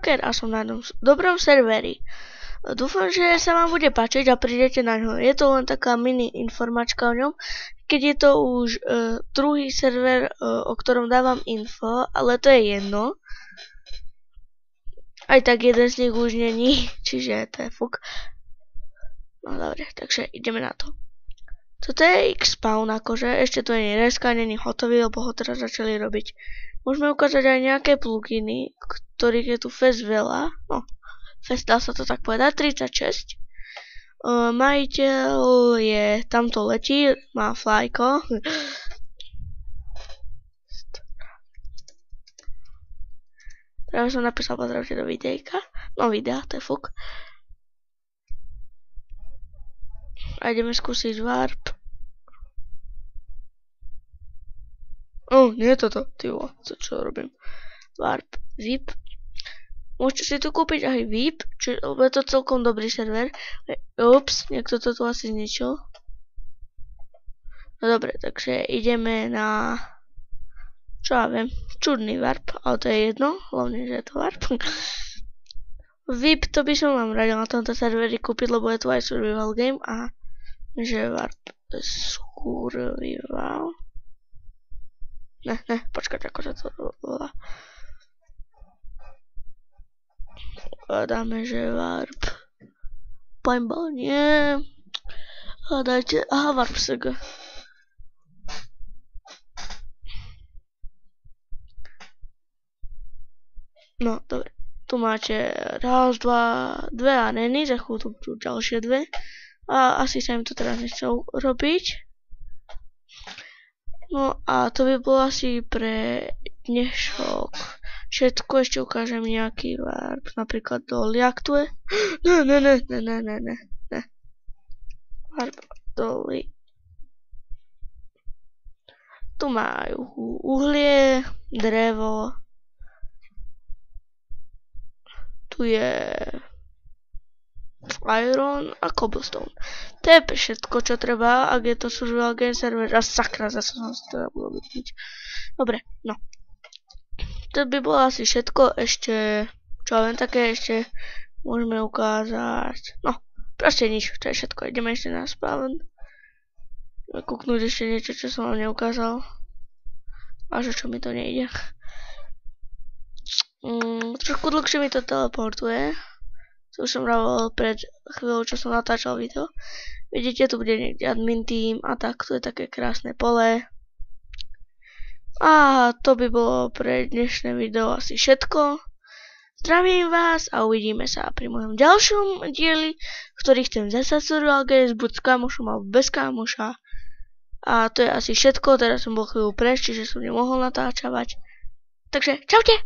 A som na dobrom serveri. Dúfam, že sa vám bude páčiť a prídete na ňo. Je to len taká mini informačka o ňom, keď je to už druhý server, o ktorom dávam info, ale to je jedno. Aj tak jeden z nich už není, čiže to je fuk. No dobre, takže ideme na to. Toto je X-Spawn, akože ešte to nie je reska, není hotový, lebo ho teraz začali robiť. Môžeme ukázať aj nejaké pluginy, ktorých je tu fest veľa. No, fest dá sa to tak povedať, 36. Majiteľ je, tamto letí, má flajko. Teraz som napísal pozdravte do videjka. No videa, to je fuk. A ideme skúsiť warp. Nie je toto, tyvo, čo robím. Warp, VIP. Môžete si tu kúpiť aj VIP, lebo je to celkom dobrý server. Ups, niekto to tu asi zničil. No dobre, takže ideme na, čo ja viem, čudný warp, ale to je jedno, hlavne, že je to warp. VIP to by som vám radil na tomto serveri kúpiť, lebo je tu aj survival game a že warp survival. Ne, počkať, ako sa to volá. Dáme, že warp paintball, nie. A dajte, warp SG. No, dobre. Tu máte raz, dve arény, za chvíľu tu ďalšie dve. A asi sa im to teraz nechcel robiť. No a to by bolo asi pre dnešok. Všetko ešte ukážem nejaký warp, napríklad doli, ak tu je. Ne. Warp doli. Tu majú uhlie, drevo. Tu je iron a cobblestone. To je všetko, čo treba, ak je to survival game server. A sakra, zase som si to zabudol vypnúť. Dobre, no. To by bolo asi všetko, ešte, čo len také ešte môžeme ukázať. No, proste nič, to je všetko. Ideme ešte na spawn. Kúknúť ešte niečo, čo som vám neukázal. A čo mi to nejde. Trošku dlhšie mi to teleportuje. To už som rával pred chvíľou, čo som natáčal video. Vidíte, tu bude niekde admin team a tak, tu je také krásne pole. A to by bolo pre dnešné video asi všetko. Zdravím vás a uvidíme sa pri mojom ďalšom dieli, v ktorý chcem zasa survival games, buď s kamošom alebo bez kamoša. A to je asi všetko, teraz som bol chvíľu preč, čiže som nemohol natáčavať. Takže čaute!